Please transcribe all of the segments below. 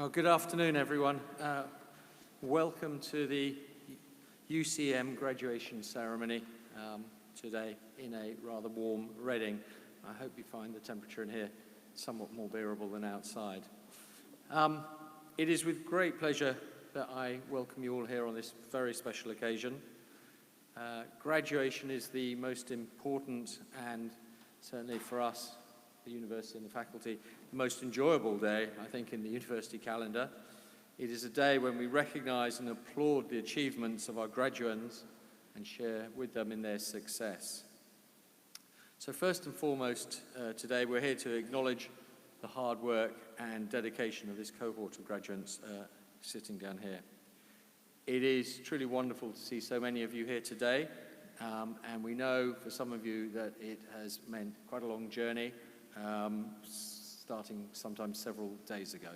Well, good afternoon, everyone. Welcome to the UCM graduation ceremony today in a rather warm Reading. I hope you find the temperature in here somewhat more bearable than outside. It is with great pleasure that I welcome you all here on this very special occasion. Graduation is the most important and certainly for us, the university and the faculty, the most enjoyable day, I think, in the university calendar. It is a day when we recognise and applaud the achievements of our graduates and share with them in their success. So first and foremost, today we're here to acknowledge the hard work and dedication of this cohort of graduates sitting down here. It is truly wonderful to see so many of you here today, and we know for some of you that it has meant quite a long journey, starting sometimes several days ago.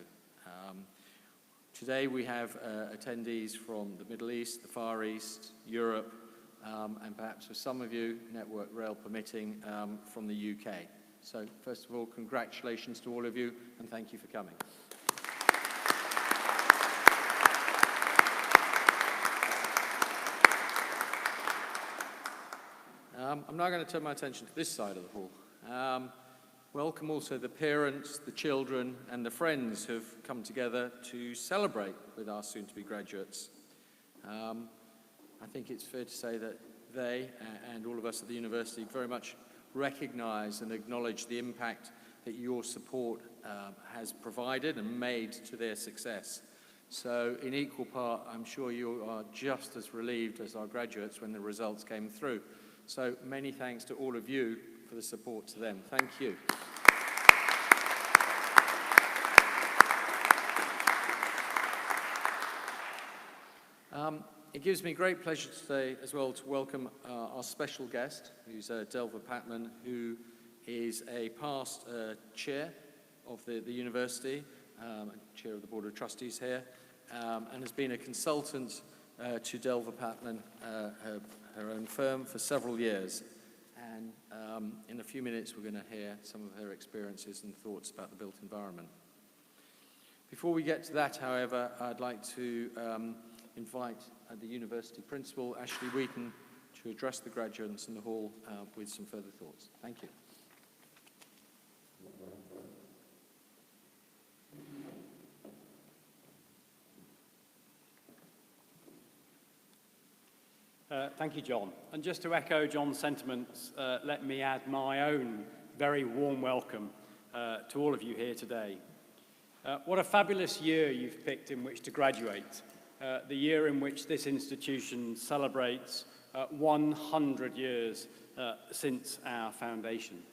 Today we have attendees from the Middle East, the Far East, Europe, and perhaps for some of you, Network Rail permitting, from the UK. So first of all, congratulations to all of you, and thank you for coming. I'm now going to turn my attention to this side of the hall. Welcome also the parents, the children, and the friends who've come together to celebrate with our soon-to-be graduates. I think it's fair to say that they and all of us at the university very much recognise and acknowledge the impact that your support has provided and made to their success. So in equal part, I'm sure you are just as relieved as our graduates when the results came through. So many thanks to all of you for the support to them. Thank you. It gives me great pleasure today as well to welcome our special guest, who's Delva Patman, who is a past chair of the university, chair of the Board of Trustees here, and has been a consultant to Delva Patman, her own firm, for several years. And in a few minutes, we're going to hear some of her experiences and thoughts about the built environment. Before we get to that, however, I'd like to invite the university principal, Ashley Wheaton, to address the graduates in the hall with some further thoughts. Thank you. Thank you, John. And just to echo John's sentiments, let me add my own very warm welcome to all of you here today. What a fabulous year you've picked in which to graduate, the year in which this institution celebrates 100 years since our foundation.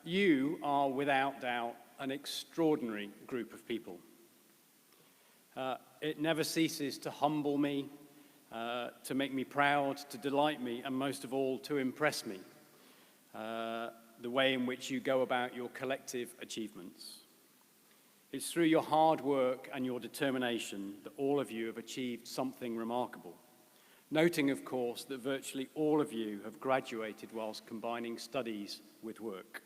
You are without doubt an extraordinary group of people. It never ceases to humble me, to make me proud, to delight me, and most of all, to impress me, the way in which you go about your collective achievements. It's through your hard work and your determination that all of you have achieved something remarkable, noting, of course, that virtually all of you have graduated whilst combining studies with work.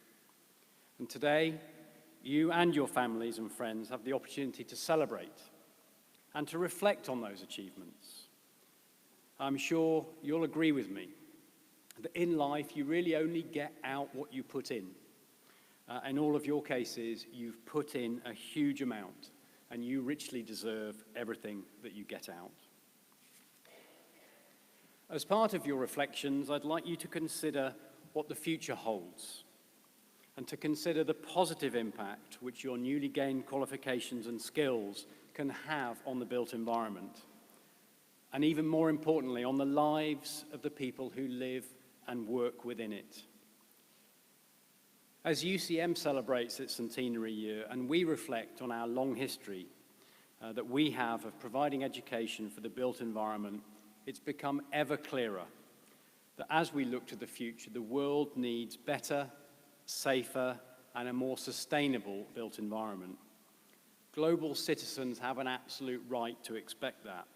And today, you and your families and friends have the opportunity to celebrate and to reflect on those achievements. I'm sure you'll agree with me that in life you really only get out what you put in. In all of your cases, you've put in a huge amount, and you richly deserve everything that you get out. As part of your reflections, I'd like you to consider what the future holds, and to consider the positive impact which your newly gained qualifications and skills can have on the built environment, and even more importantly, on the lives of the people who live and work within it. As UCM celebrates its centenary year and we reflect on our long history that we have of providing education for the built environment, it's become ever clearer that as we look to the future, the world needs better, safer, and a more sustainable built environment. Global citizens have an absolute right to expect that.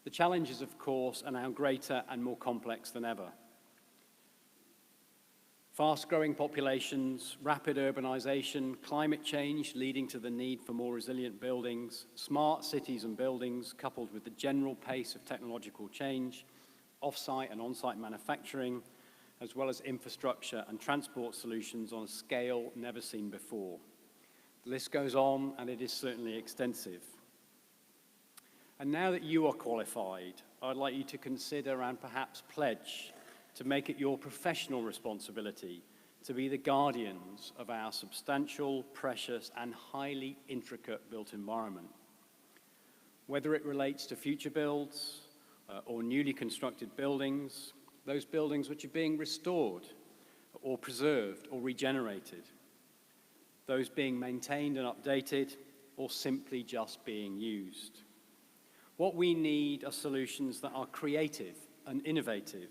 The challenges, of course, are now greater and more complex than ever. Fast-growing populations, rapid urbanization, climate change leading to the need for more resilient buildings, smart cities and buildings coupled with the general pace of technological change, off-site and on-site manufacturing, as well as infrastructure and transport solutions on a scale never seen before. The list goes on, and it is certainly extensive. And now that you are qualified, I'd like you to consider and perhaps pledge to make it your professional responsibility to be the guardians of our substantial, precious, and highly intricate built environment. Whether it relates to future builds or newly constructed buildings, those buildings which are being restored or preserved or regenerated, those being maintained and updated, or simply just being used. What we need are solutions that are creative and innovative,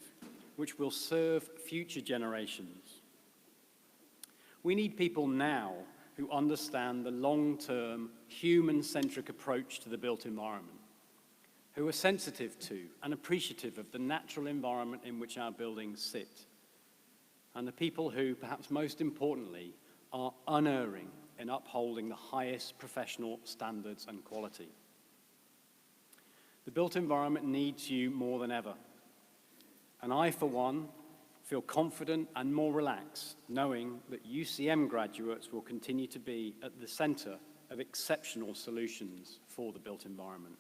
which will serve future generations. We need people now who understand the long-term, human-centric approach to the built environment, who are sensitive to and appreciative of the natural environment in which our buildings sit, and the people who, perhaps most importantly, are unerring in upholding the highest professional standards and quality. The built environment needs you more than ever. And I, for one, feel confident and more relaxed knowing that UCM graduates will continue to be at the center of exceptional solutions for the built environment.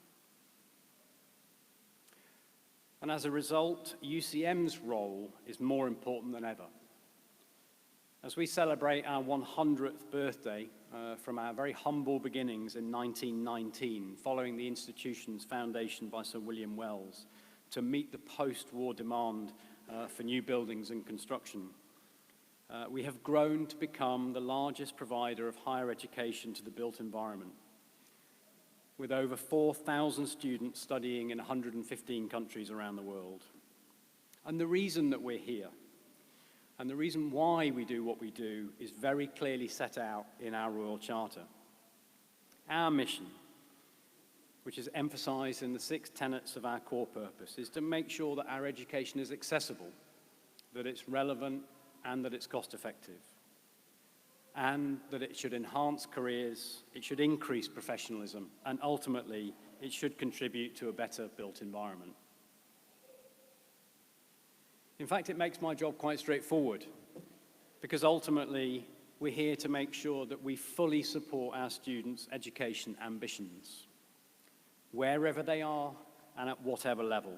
And as a result, UCM's role is more important than ever. As we celebrate our 100th birthday from our very humble beginnings in 1919, following the institution's foundation by Sir William Wells, to meet the post-war demand for new buildings and construction. We have grown to become the largest provider of higher education to the built environment, with over 4,000 students studying in 115 countries around the world. And the reason that we're here, and the reason why we do what we do, is very clearly set out in our Royal Charter. Our mission, which is emphasized in the 6 tenets of our core purpose, is to make sure that our education is accessible, that it's relevant, and that it's cost-effective, and that it should enhance careers, it should increase professionalism, and ultimately, it should contribute to a better built environment. In fact, it makes my job quite straightforward, because ultimately, we're here to make sure that we fully support our students' education ambitions, wherever they are and at whatever level,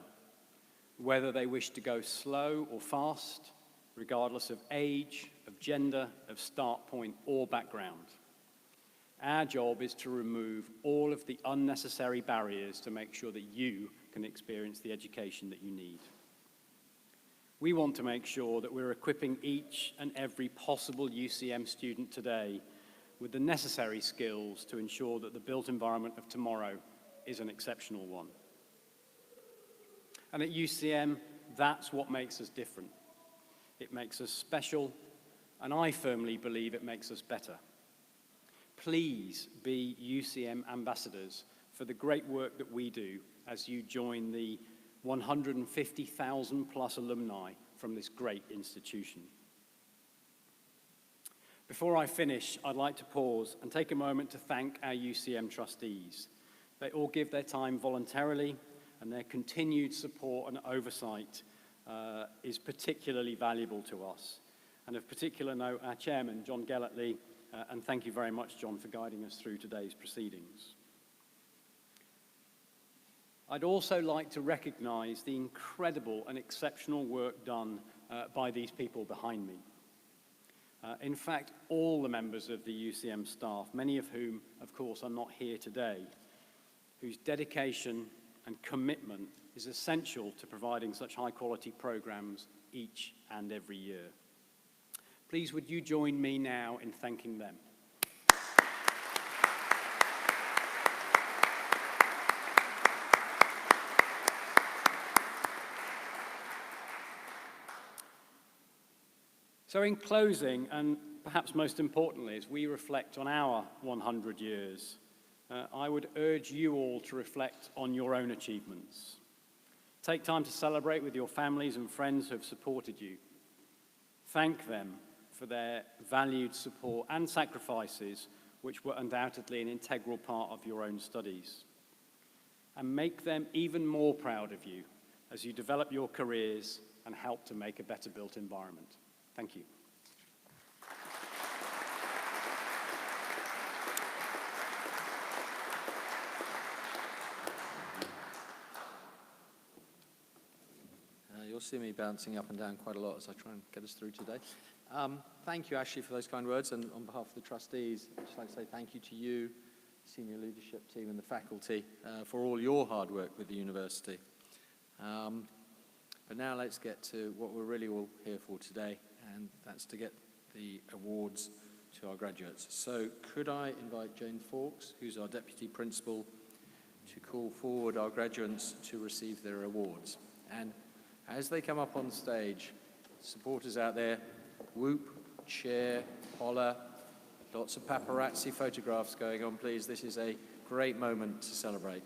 whether they wish to go slow or fast, regardless of age, of gender, of start point, or background. Our job is to remove all of the unnecessary barriers to make sure that you can experience the education that you need. We want to make sure that we're equipping each and every possible UCM student today with the necessary skills to ensure that the built environment of tomorrow is an exceptional one. And at UCM, that's what makes us different. It makes us special, and I firmly believe it makes us better. Please be UCM ambassadors for the great work that we do as you join the 150,000 plus alumni from this great institution. Before I finish, I'd like to pause and take a moment to thank our UCM trustees. They all give their time voluntarily, and their continued support and oversight is particularly valuable to us. And of particular note, our chairman, John Gellertley, and thank you very much, John, for guiding us through today's proceedings. I'd also like to recognize the incredible and exceptional work done by these people behind me. In fact, all the members of the UCM staff, many of whom, of course, are not here today, whose dedication and commitment is essential to providing such high-quality programs each and every year. Please, would you join me now in thanking them? So in closing, and perhaps most importantly, as we reflect on our 100 years, I would urge you all to reflect on your own achievements. Take time to celebrate with your families and friends who have supported you. thank them for their valued support and sacrifices, which were undoubtedly an integral part of your own studies. And make them even more proud of you as you develop your careers and help to make a better built environment. Thank you. You'll see me bouncing up and down quite a lot as I try and get us through today. Thank you, Ashley, for those kind words. And on behalf of the trustees, I'd just like to say thank you to you, senior leadership team and the faculty for all your hard work with the university. But now let's get to what we're really all here for today, and that's to get the awards to our graduates. So could I invite Jane Fawkes, who's our Deputy Principal, to call forward our graduates to receive their awards. And as they come up on stage, supporters out there, whoop, cheer, holler, lots of paparazzi photographs going on, please. This is a great moment to celebrate.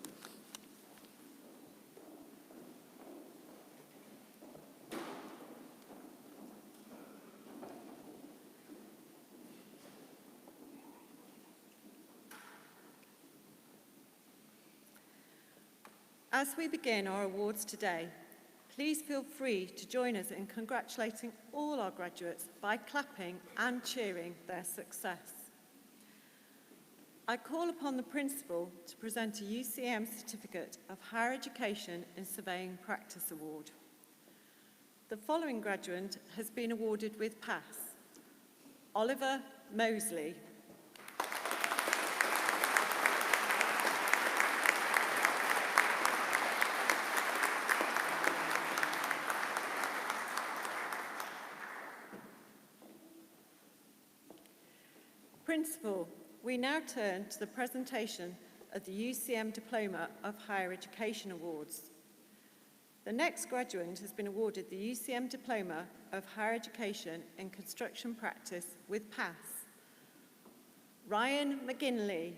As we begin our awards today, please feel free to join us in congratulating all our graduates by clapping and cheering their success. I call upon the Principal to present a UCM Certificate of Higher Education in Surveying Practice Award. The following graduate has been awarded with PASS: Oliver Mosley. Principal, we now turn to the presentation of the UCM Diploma of Higher Education Awards. The next graduate has been awarded the UCM Diploma of Higher Education in Construction Practice with PASS: Ryan McGinley.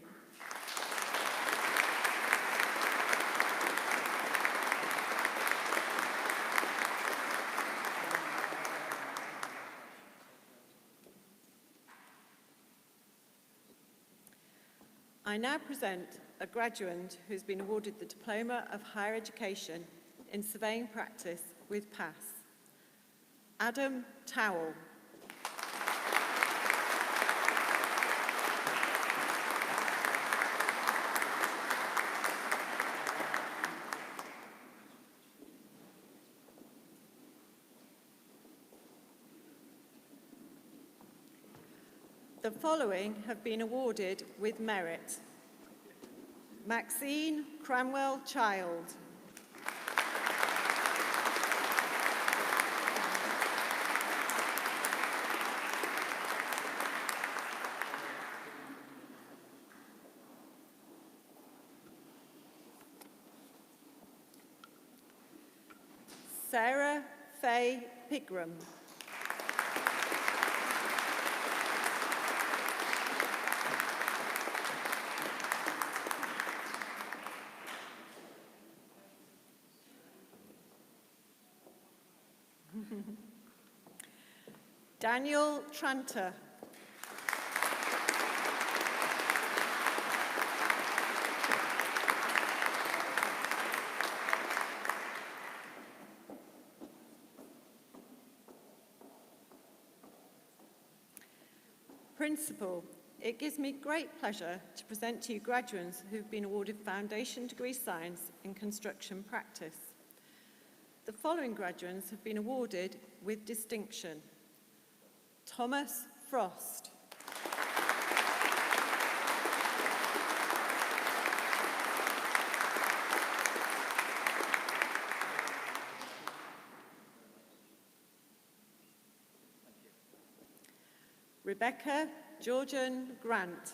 I now present a graduate who's been awarded the Diploma of Higher Education in Surveying Practice with PASS: Adam Towell. The following have been awarded with merit: Maxine Cranwell Child, Sarah Faye Pigram, Daniel Tranter, Principal, it gives me great pleasure to present to you graduates who have been awarded Foundation Degree Science in Construction Practice. The following graduates have been awarded with distinction: Thomas Frost, Rebecca Georgian Grant,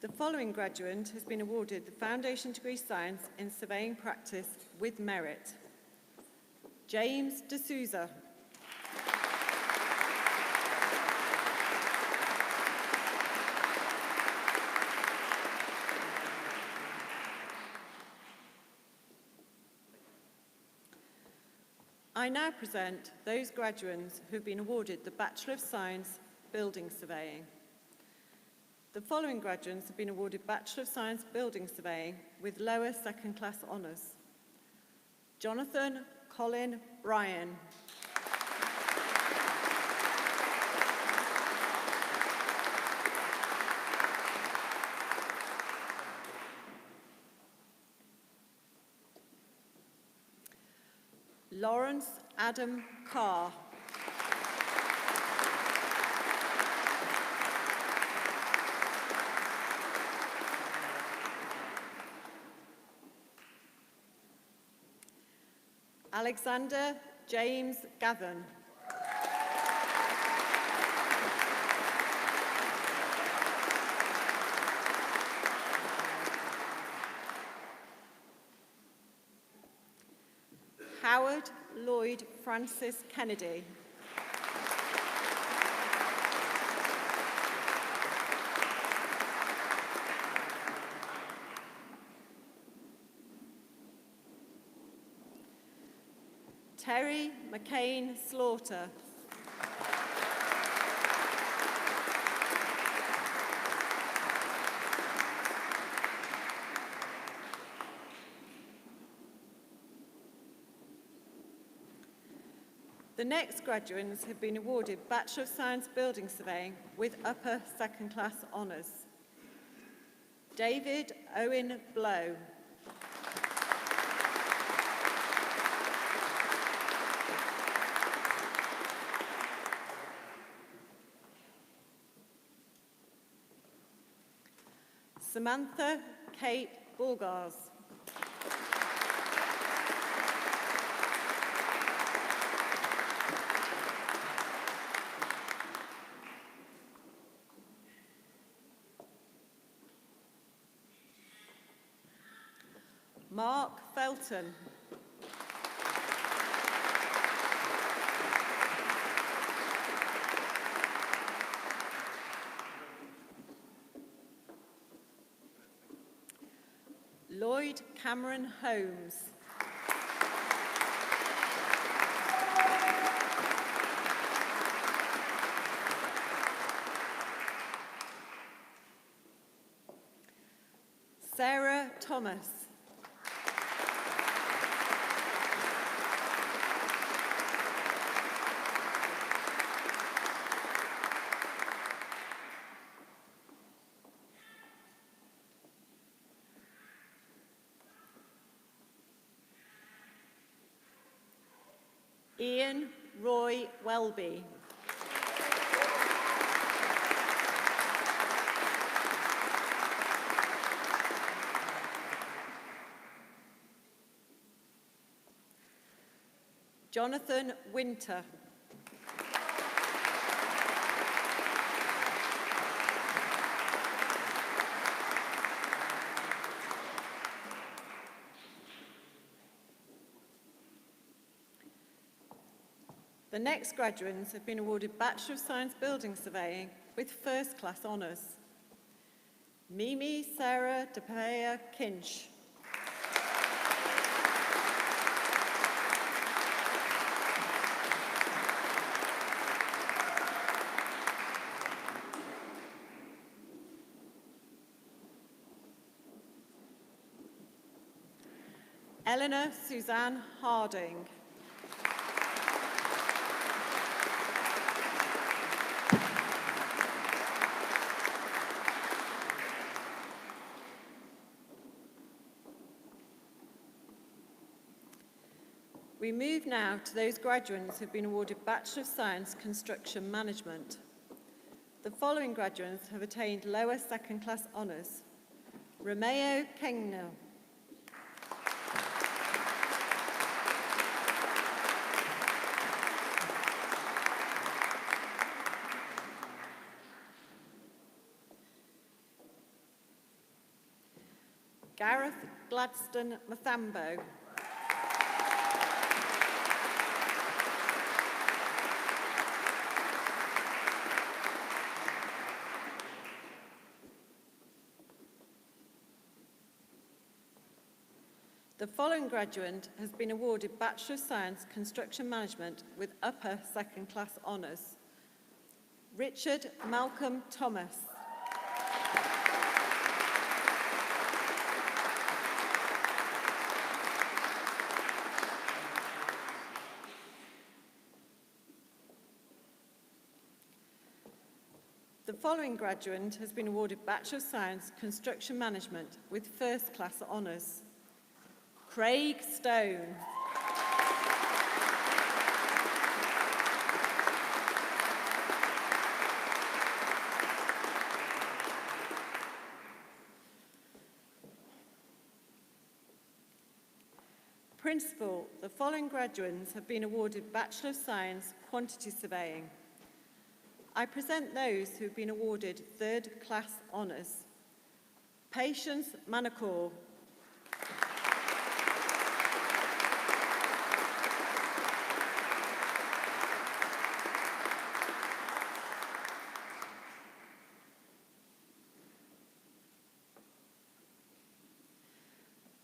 the following graduate has been awarded the Foundation Degree Science in Surveying Practice with merit: James D'Souza. I now present those graduates who have been awarded the Bachelor of Science Building Surveying. The following graduates have been awarded Bachelor of Science Building Surveying with lower second-class honours. Jonathan Colin Bryan. Lawrence Adam Carr. Alexander James Gavin. Howard Lloyd Francis Kennedy. Terry McCain Slaughter. The next graduates have been awarded Bachelor of Science Building Surveying with upper second-class honours. David Owen Blow. Samantha Kate Bulgars. Mark Felton. Lloyd Cameron Holmes. Sarah Thomas. Ian Roy Welby. Jonathan Winter. The next graduates have been awarded Bachelor of Science Building Surveying with first-class honours. Mimi Sarah DePaya Kinch. Eleanor Suzanne Harding. We move now to those graduates who have been awarded Bachelor of Science Construction Management. The following graduates have attained lower second-class honours. Romeo Kengnell. Gareth Gladstone Mathambo. The following graduate has been awarded Bachelor of Science Construction Management with upper second class honours. Richard Malcolm Thomas. The following graduate has been awarded Bachelor of Science Construction Management with first class honours. Craig Stone. Principal, the following graduates have been awarded Bachelor of Science Quantity Surveying. I present those who have been awarded third class honours. Patience Manacor.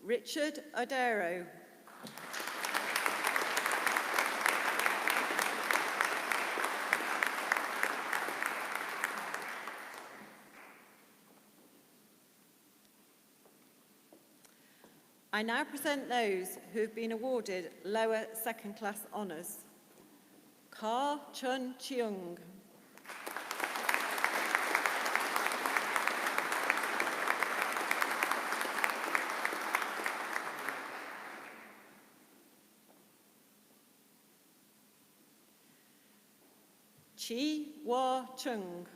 Richard Odero. I now present those who have been awarded lower second class honours. Ka Chun Cheung. Chi Wa Chung.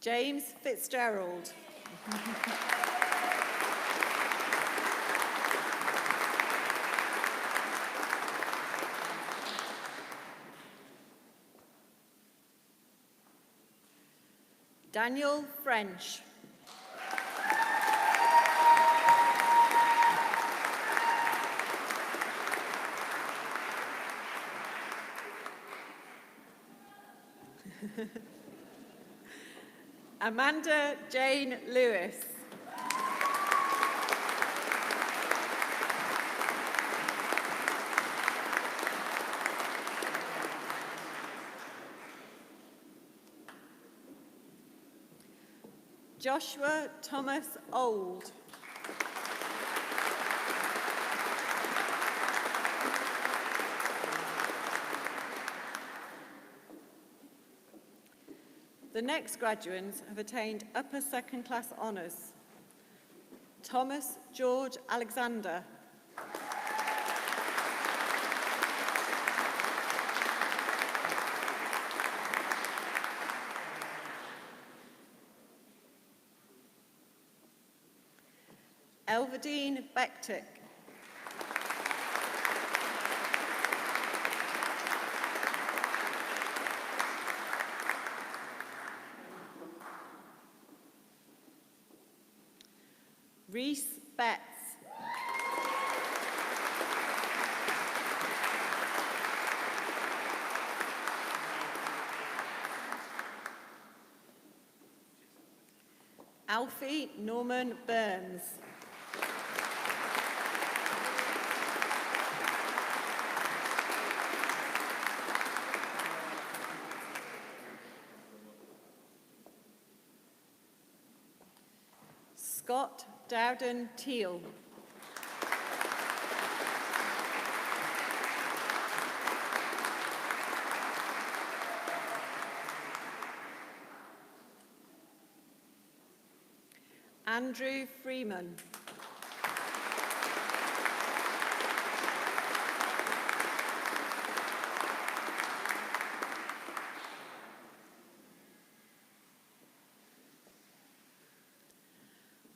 James Fitzgerald. Daniel French. Amanda Jane Lewis. Joshua Thomas Old. The next graduates have attained upper second class honours. Thomas George Alexander. Elverdine Bektik. Reese Betts. Alfie Norman Burns. Scott Dowden Teal. Andrew Freeman.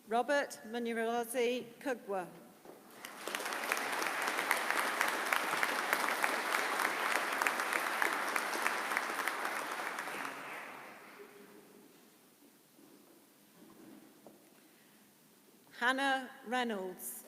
Robert Munirazi Kugwa. Hannah Reynolds.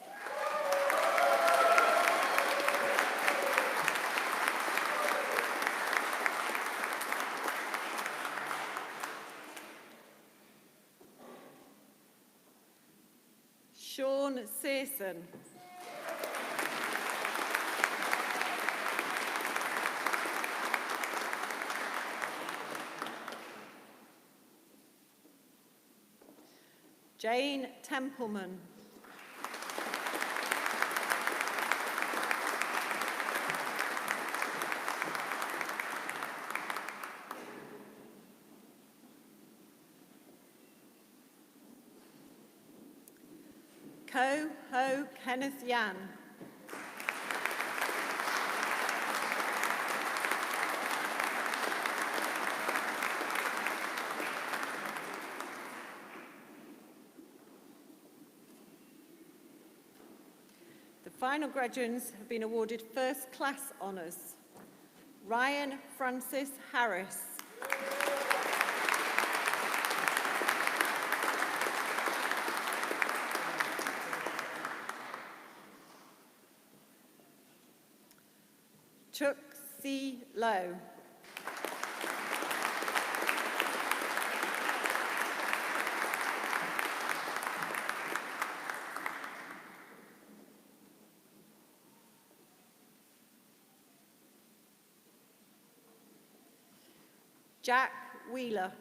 Searson. Jane Templeman. Ko Ho Kenneth Yan. The final graduates have been awarded first class honours. Ryan Francis Harris. Chuk Si Low. Jack Wheeler.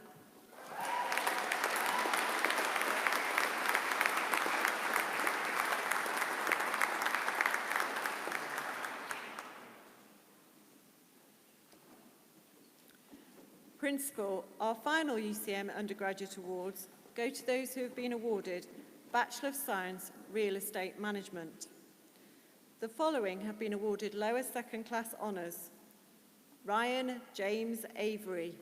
Principal, our final UCM Undergraduate Awards go to those who have been awarded Bachelor of Science Real Estate Management. The following have been awarded lower second class honours. Ryan James Avery.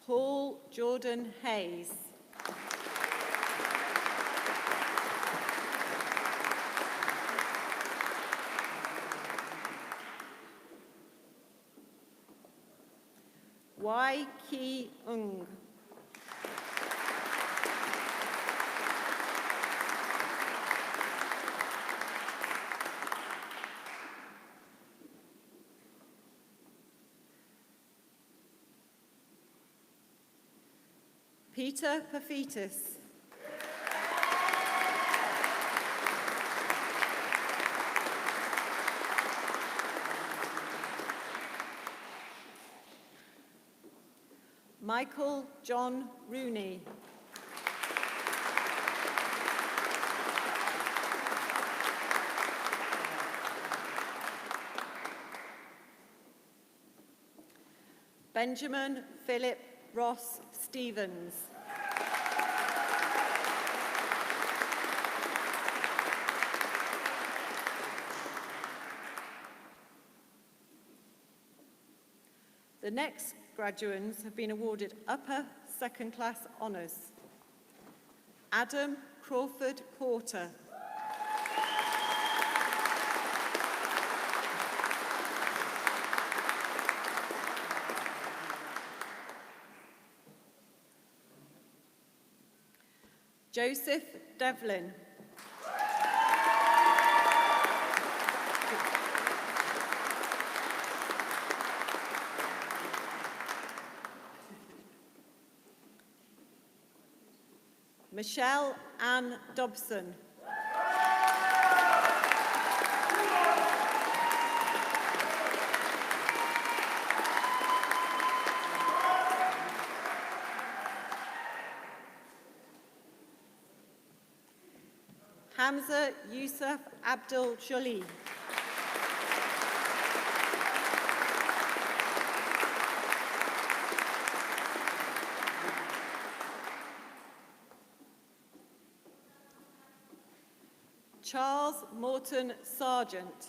Paul Jordan Hayes. Wai Ki Ung. Peter Pafitis. Michael John Rooney. Benjamin Philip Ross Stevens. The next graduates have been awarded upper second class honours. Adam Crawford Porter. Joseph Devlin. Michelle Ann Dobson. Hamza Yusuf Abdul Jali. Charles Morton Sargent.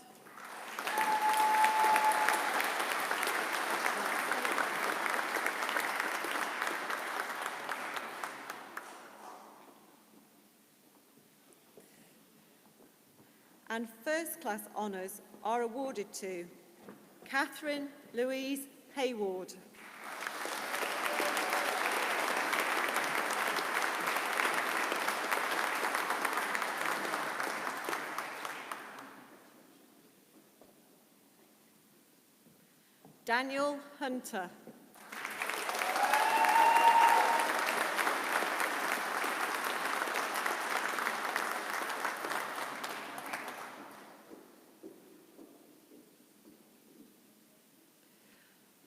And first class honours are awarded to Catherine Louise Hayward. Daniel Hunter.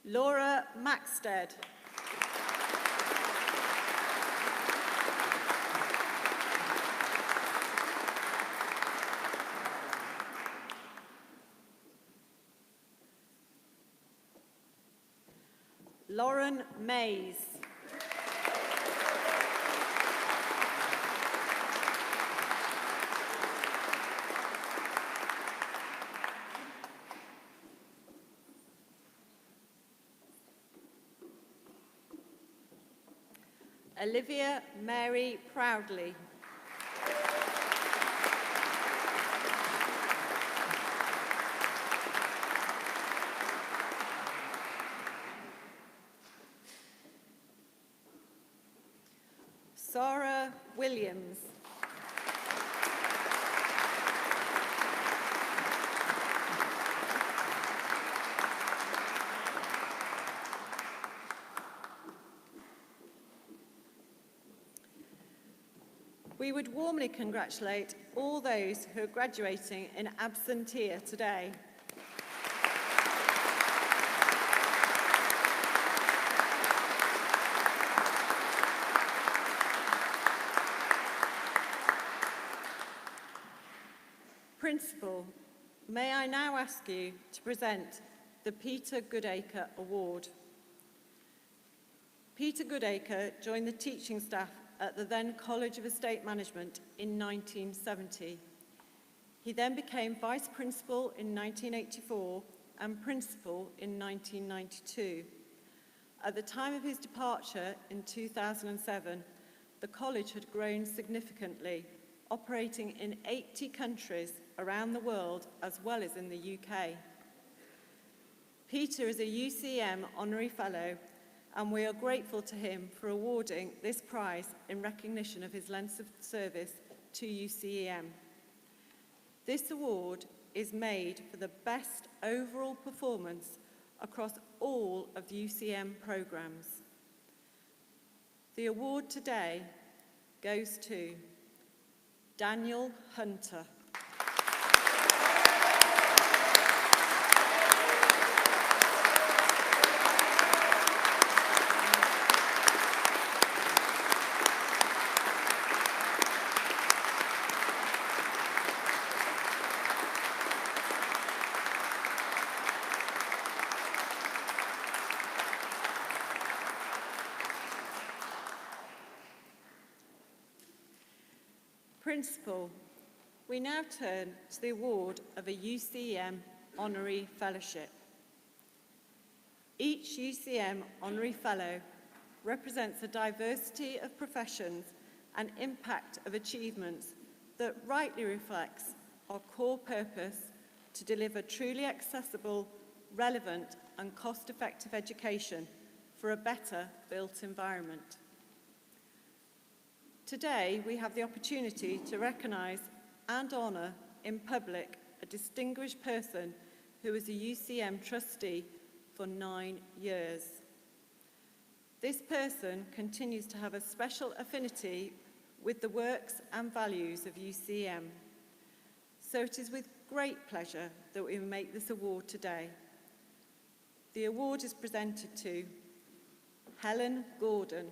Laura Maxted. Lauren Mays. Olivia Mary Proudly. Sarah Williams. We would warmly congratulate all those who are graduating in absentia today. Principal, may I now ask you to present the Peter Goodacre Award. Peter Goodacre joined the teaching staff at the then College of Estate Management in 1970. He then became Vice Principal in 1984 and Principal in 1992. At the time of his departure in 2007, the college had grown significantly, operating in 80 countries around the world as well as in the UK. Peter is a UCM Honorary Fellow, and we are grateful to him for awarding this prize in recognition of his length of service to UCEM. This award is made for the best overall performance across all of the UCM programmes. The award today goes to Daniel Hunter. Principal, we now turn to the award of a UCM Honorary Fellowship. Each UCM Honorary Fellow represents a diversity of professions and impact of achievements that rightly reflects our core purpose to deliver truly accessible, relevant and cost-effective education for a better built environment. Today, we have the opportunity to recognise and honour in public a distinguished person who was a UCM trustee for 9 years. This person continues to have a special affinity with the works and values of UCM. So it is with great pleasure that we make this award today. The award is presented to Helen Gordon.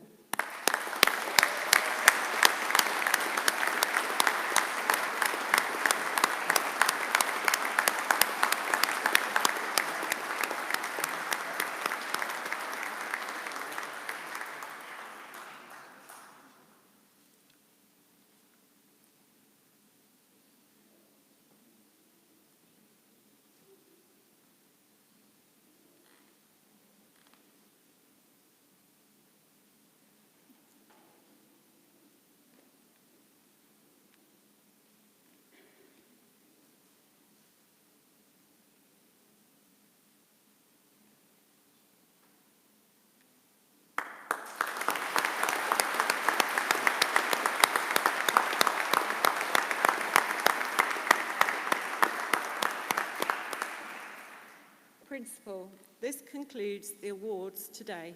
This concludes the awards today.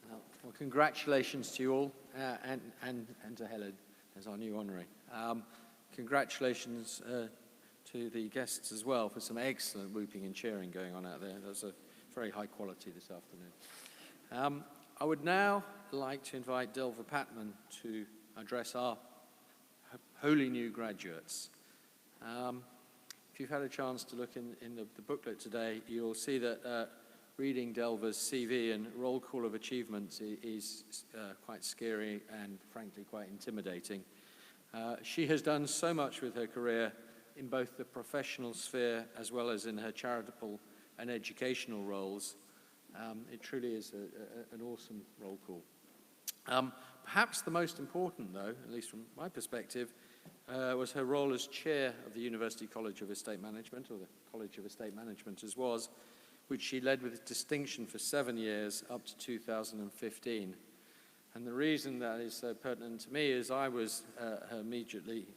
Well, congratulations to you all, and to Helen as our new honorary. Congratulations to the guests as well for some excellent whooping and cheering going on out there. That was a very high quality this afternoon. I would now like to invite Delva Patman to address our wholly new graduates. If you've had a chance to look in the booklet today, you'll see that reading Delva's CV and roll call of achievements is quite scary and frankly quite intimidating. She has done so much with her career in both the professional sphere as well as in her charitable and educational roles. It truly is an awesome roll call. Perhaps the most important, though, at least from my perspective, was her role as chair of the University College of Estate Management, or the College of Estate Management as was, which she led with distinction for 7 years up to 2015. And the reason that is so pertinent to me is I was immediately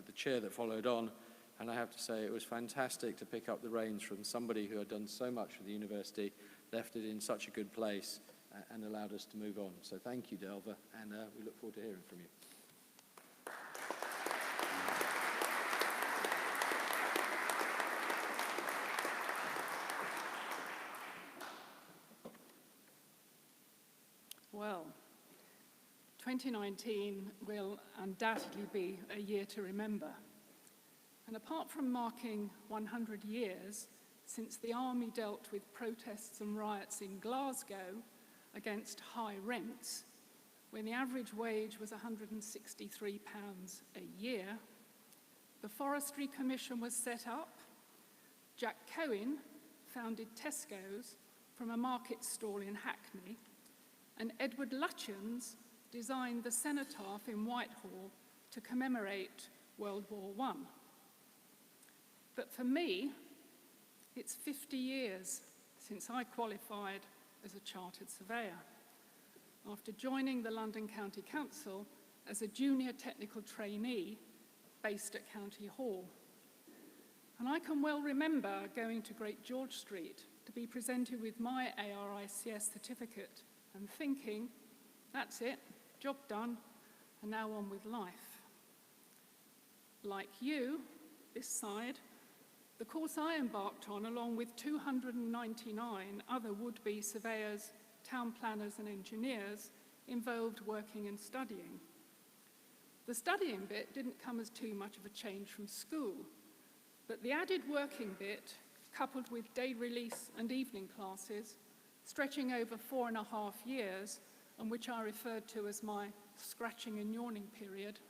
the chair that followed on, and I have to say it was fantastic to pick up the reins from somebody who had done so much for the university, left it in such a good place, and allowed us to move on. So thank you, Delva, and we look forward to hearing from you. Well, 2019 will undoubtedly be a year to remember. And apart from marking 100 years since the army dealt with protests and riots in Glasgow against high rents, when the average wage was £163 a year, the Forestry Commission was set up, Jack Cohen founded Tesco's from a market stall in Hackney, and Edward Lutyens designed the cenotaph in Whitehall to commemorate World War I. But for me, it's 50 years since I qualified as a chartered surveyor, after joining the London County Council as a junior technical trainee based at County Hall. And I can well remember going to Great George Street to be presented with my ARICS certificate and thinking, that's it, job done, and now on with life. Like you, this side, the course I embarked on, along with 299 other would-be surveyors, town planners and engineers, involved working and studying. The studying bit didn't come as too much of a change from school, but the added working bit, coupled with day release and evening classes, stretching over 4.5 years, and which I referred to as my scratching and yawning period,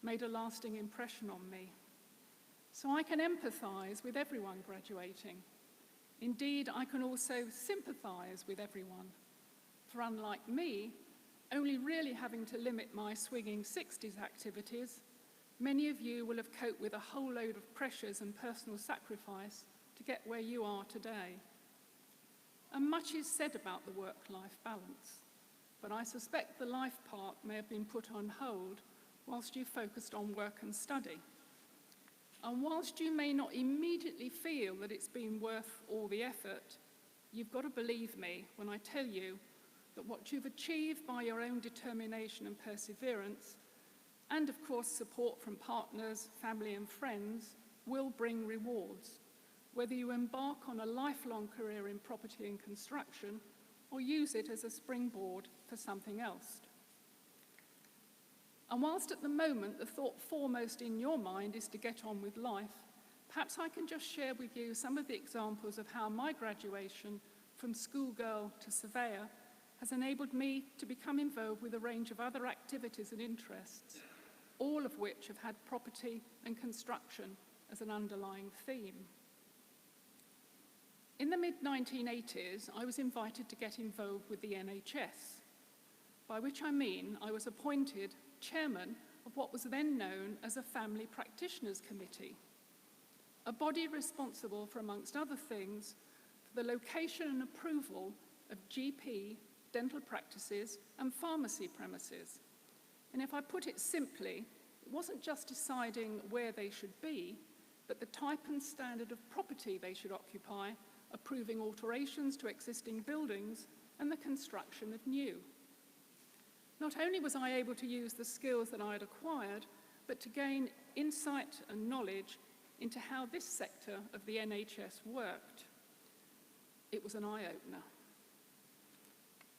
made a lasting impression on me. So I can empathise with everyone graduating. Indeed, I can also sympathise with everyone. For unlike me, only really having to limit my swinging 60s activities, many of you will have coped with a whole load of pressures and personal sacrifice to get where you are today. And much is said about the work-life balance, but I suspect the life part may have been put on hold whilst you focused on work and study. And whilst you may not immediately feel that it's been worth all the effort, you've got to believe me when I tell you that what you've achieved by your own determination and perseverance, and of course support from partners, family and friends, will bring rewards, whether you embark on a lifelong career in property and construction or use it as a springboard for something else. And whilst at the moment the thought foremost in your mind is to get on with life, perhaps I can just share with you some of the examples of how my graduation from schoolgirl to surveyor has enabled me to become involved with a range of other activities and interests, all of which have had property and construction as an underlying theme. In the mid-1980s, I was invited to get involved with the NHS, by which I mean I was appointed chairman of what was then known as a Family Practitioners Committee, a body responsible for, amongst other things, for the location and approval of GP, dental practices, and pharmacy premises. And if I put it simply, it wasn't just deciding where they should be, but the type and standard of property they should occupy, approving alterations to existing buildings, and the construction of new. Not only was I able to use the skills that I had acquired, but to gain insight and knowledge into how this sector of the NHS worked. It was an eye-opener.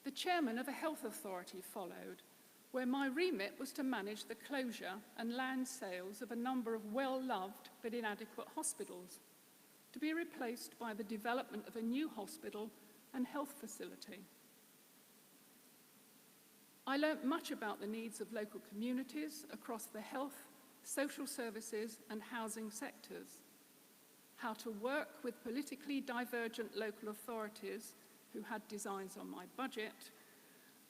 The chairman of a health authority followed, where my remit was to manage the closure and land sales of a number of well-loved but inadequate hospitals, to be replaced by the development of a new hospital and health facility. I learnt much about the needs of local communities across the health, social services and housing sectors, how to work with politically divergent local authorities who had designs on my budget,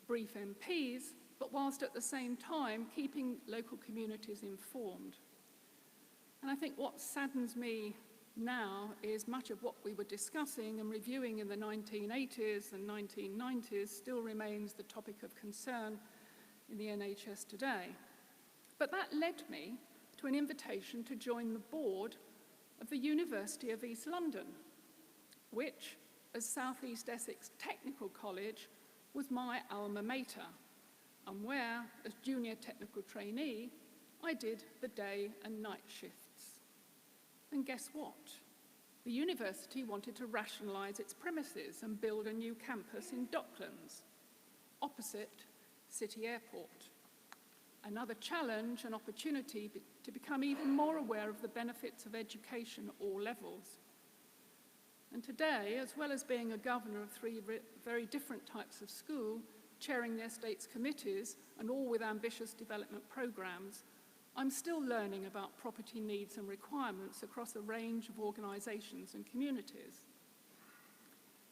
brief MPs, but whilst at the same time keeping local communities informed. And I think what saddens me now is much of what we were discussing and reviewing in the 1980s and 1990s still remains the topic of concern in the NHS today. But that led me to an invitation to join the board of the University of East London, which, as South East Essex Technical College, was my alma mater, and where, as junior technical trainee, I did the day and night shifts. And guess what? The university wanted to rationalise its premises and build a new campus in Docklands, opposite City Airport. Another challenge and opportunity to become even more aware of the benefits of education at all levels. And today, as well as being a governor of three very different types of school, chairing their state's committees, and all with ambitious development programmes, I'm still learning about property needs and requirements across a range of organisations and communities.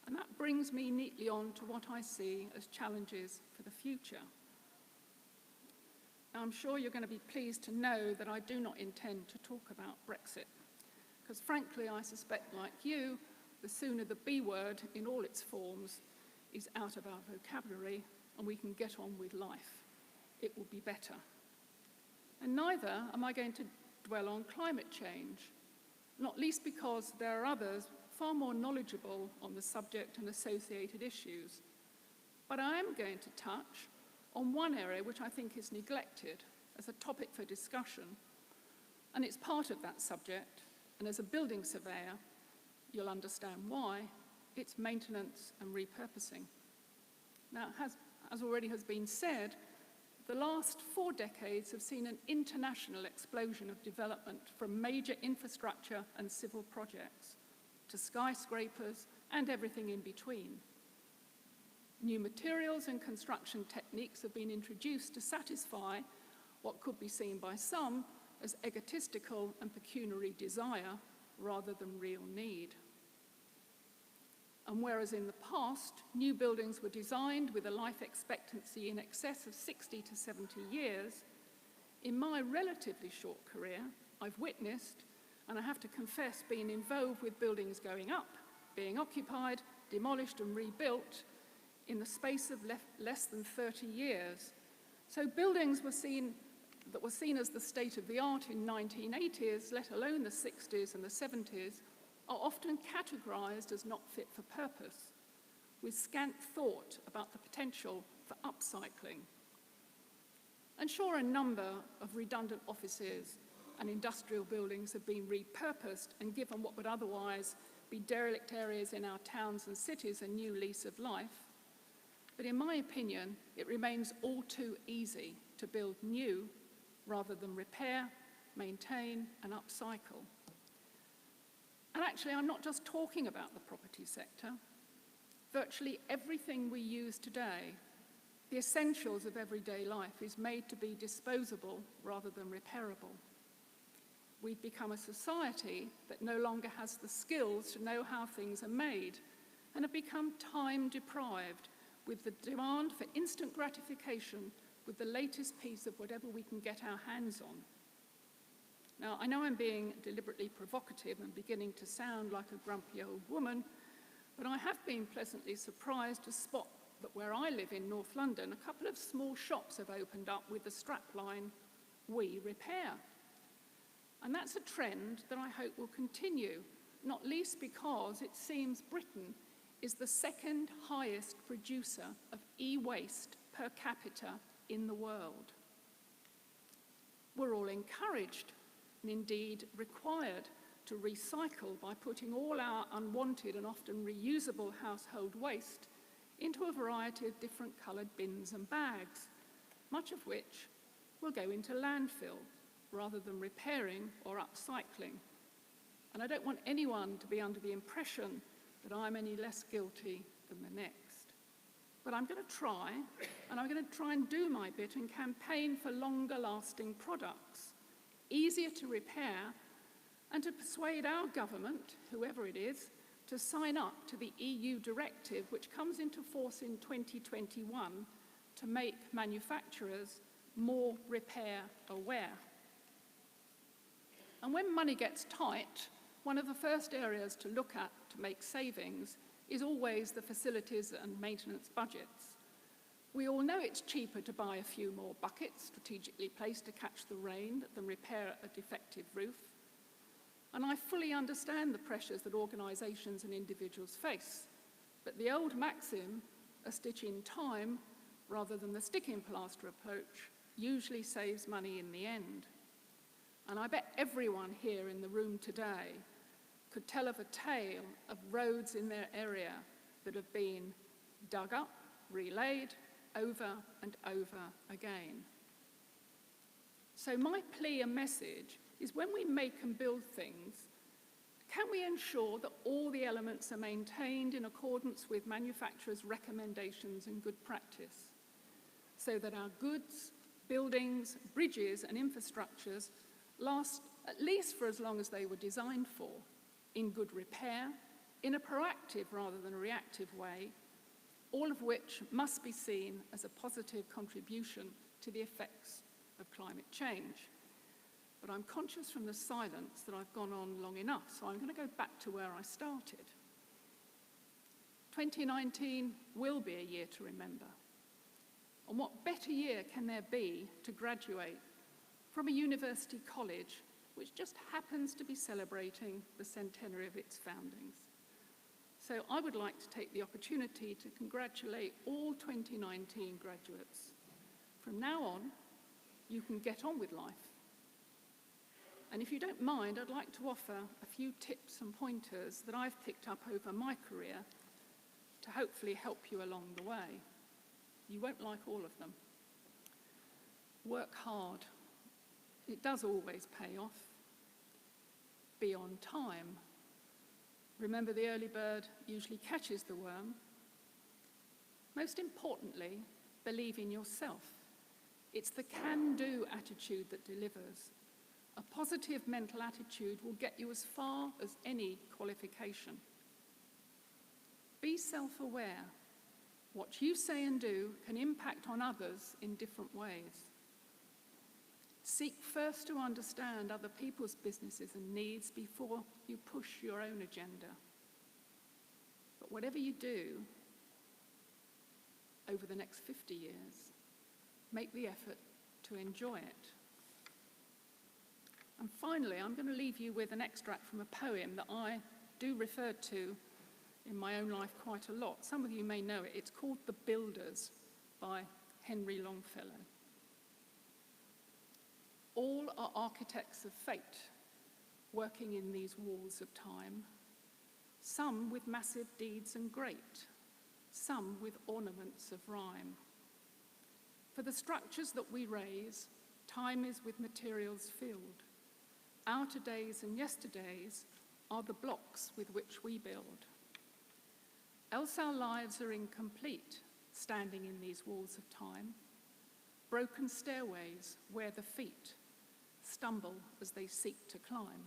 And that brings me neatly on to what I see as challenges for the future. Now, I'm sure you're going to be pleased to know that I do not intend to talk about Brexit, because frankly, I suspect, like you, the sooner the B word in all its forms is out of our vocabulary and we can get on with life, it will be better. And neither am I going to dwell on climate change, not least because there are others far more knowledgeable on the subject and associated issues. But I am going to touch on one area which I think is neglected as a topic for discussion, and it's part of that subject, and as a building surveyor, you'll understand why. It's maintenance and repurposing. Now, as already has been said, the last 4 decades have seen an international explosion of development from major infrastructure and civil projects to skyscrapers and everything in between. New materials and construction techniques have been introduced to satisfy what could be seen by some as egotistical and pecuniary desire rather than real need. And whereas in the past, new buildings were designed with a life expectancy in excess of 60 to 70 years, in my relatively short career, I've witnessed, and I have to confess, being involved with buildings going up, being occupied, demolished and rebuilt in the space of less than 30 years. So buildings that were seen as the state of the art in 1980s, let alone the 60s and the 70s, are often categorized as not fit for purpose, with scant thought about the potential for upcycling. And sure, a number of redundant offices and industrial buildings have been repurposed and given what would otherwise be derelict areas in our towns and cities a new lease of life. But in my opinion, it remains all too easy to build new rather than repair, maintain, and upcycle. And actually, I'm not just talking about the property sector. Virtually everything we use today, the essentials of everyday life, is made to be disposable rather than repairable. We've become a society that no longer has the skills to know how things are made and have become time-deprived with the demand for instant gratification with the latest piece of whatever we can get our hands on. Now, I know I'm being deliberately provocative and beginning to sound like a grumpy old woman, But I have been pleasantly surprised to spot that where I live in North London, a couple of small shops have opened up with the strapline, "We Repair." And that's a trend that I hope will continue, not least because it seems Britain is the second highest producer of e-waste per capita in the world. We're all encouraged, and indeed required, to recycle by putting all our unwanted and often reusable household waste into a variety of different coloured bins and bags, much of which will go into landfill rather than repairing or upcycling. And I don't want anyone to be under the impression that I'm any less guilty than the next. But I'm going to try, and I'm going to try and do my bit and campaign for longer-lasting products, easier to repair, and to persuade our government, whoever it is, to sign up to the EU directive which comes into force in 2021 to make manufacturers more repair aware. And when money gets tight, one of the first areas to look at to make savings is always the facilities and maintenance budgets. We all know it's cheaper to buy a few more buckets strategically placed to catch the rain than repair a defective roof. And I fully understand the pressures that organisations and individuals face. But the old maxim, a stitch in time, rather than the stick-in plaster approach, usually saves money in the end. And I bet everyone here in the room today could tell of a tale of roads in their area that have been dug up, relaid, over and over again. So my plea and message is when we make and build things, can we ensure that all the elements are maintained in accordance with manufacturers' recommendations and good practice, so that our goods, buildings, bridges and infrastructures last at least for as long as they were designed for, in good repair, in a proactive rather than a reactive way, all of which must be seen as a positive contribution to the effects of climate change. But I'm conscious from the silence that I've gone on long enough, so I'm going to go back to where I started. 2019 will be a year to remember. And what better year can there be to graduate from a university college which just happens to be celebrating the centenary of its foundings? So I would like to take the opportunity to congratulate all 2019 graduates. From now on, you can get on with life. And if you don't mind, I'd like to offer a few tips and pointers that I've picked up over my career to hopefully help you along the way. You won't like all of them. Work hard. It does always pay off. Be on time. Remember, the early bird usually catches the worm. Most importantly, believe in yourself. It's the can-do attitude that delivers. A positive mental attitude will get you as far as any qualification. Be self-aware. What you say and do can impact on others in different ways. Seek first to understand other people's businesses and needs before you push your own agenda. But whatever you do over the next 50 years, make the effort to enjoy it. And finally, I'm going to leave you with an extract from a poem that I do refer to in my own life quite a lot. Some of you may know it. It's called The Builders by Henry Longfellow. All are architects of fate, working in these walls of time, some with massive deeds and great, some with ornaments of rhyme. For the structures that we raise, time is with materials filled. Our todays and yesterdays are the blocks with which we build. Else our lives are incomplete, standing in these walls of time, broken stairways where the feet stumble as they seek to climb.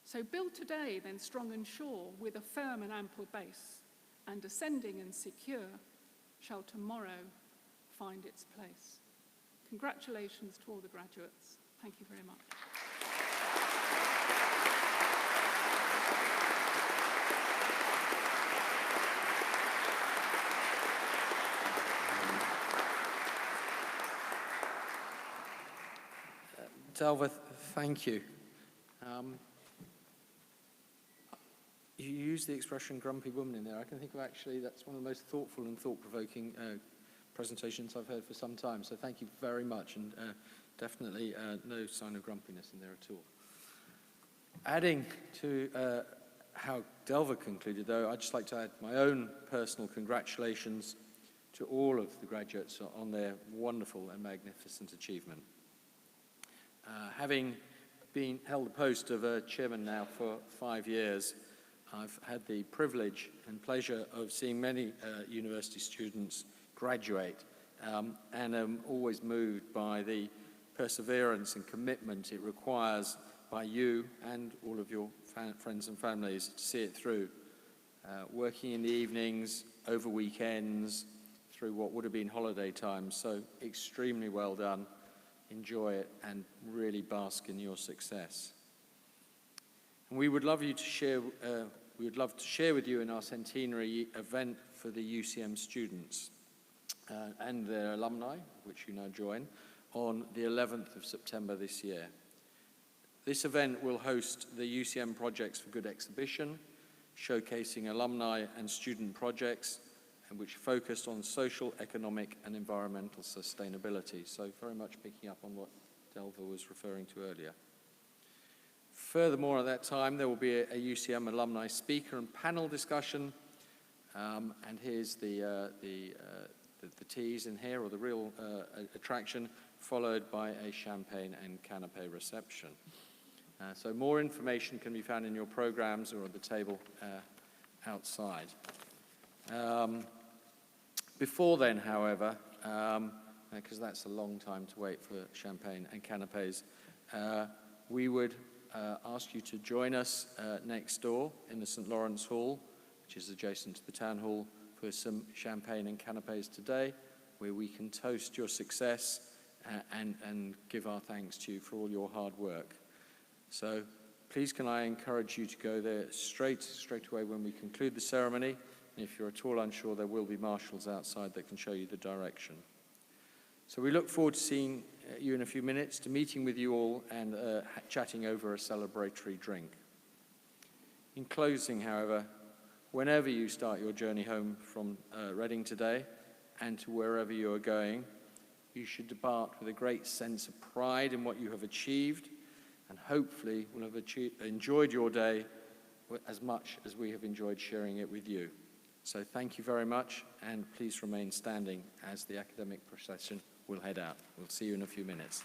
So build today, then strong and sure, with a firm and ample base, and ascending and secure, shall tomorrow find its place. Congratulations to all the graduates. Thank you very much. Delva, thank you. You used the expression grumpy woman in there. I can think of actually that's one of the most thoughtful and thought-provoking presentations I've heard for some time. So thank you very much, and definitely no sign of grumpiness in there at all. Adding to how Delva concluded, though, I'd just like to add my own personal congratulations to all of the graduates on their wonderful and magnificent achievement. Having held the post of chairman now for 5 years, I've had the privilege and pleasure of seeing many university students graduate, and am always moved by the perseverance and commitment it requires by you and all of your friends and families to see it through. Working in the evenings, over weekends, through what would have been holiday times, so extremely well done. Enjoy it and really bask in your success. And we would love to share with you in our centenary event for the UCM students and their alumni, which you now join, on the 11th of September this year. This event will host the UCM Projects for Good exhibition, showcasing alumni and student projects, and which focused on social, economic, and environmental sustainability. So very much picking up on what Delva was referring to earlier. Furthermore, at that time, there will be a UCM alumni speaker and panel discussion. And here's the tease in here, or the real attraction, followed by a champagne and canapé reception. So more information can be found in your programs or at the table outside. Before then, however, because that's a long time to wait for champagne and canapés, we would ask you to join us next door in the St. Lawrence Hall, which is adjacent to the Town Hall, for some champagne and canapés today, where we can toast your success and give our thanks to you for all your hard work. So please can I encourage you to go there straight away when we conclude the ceremony. And if you're at all unsure, there will be marshals outside that can show you the direction. So we look forward to seeing you in a few minutes, to meeting with you all and chatting over a celebratory drink. In closing, however, whenever you start your journey home from Reading today and to wherever you are going, you should depart with a great sense of pride in what you have achieved, and hopefully will have enjoyed your day as much as we have enjoyed sharing it with you. So thank you very much, and please remain standing as the academic procession will head out. We'll see you in a few minutes.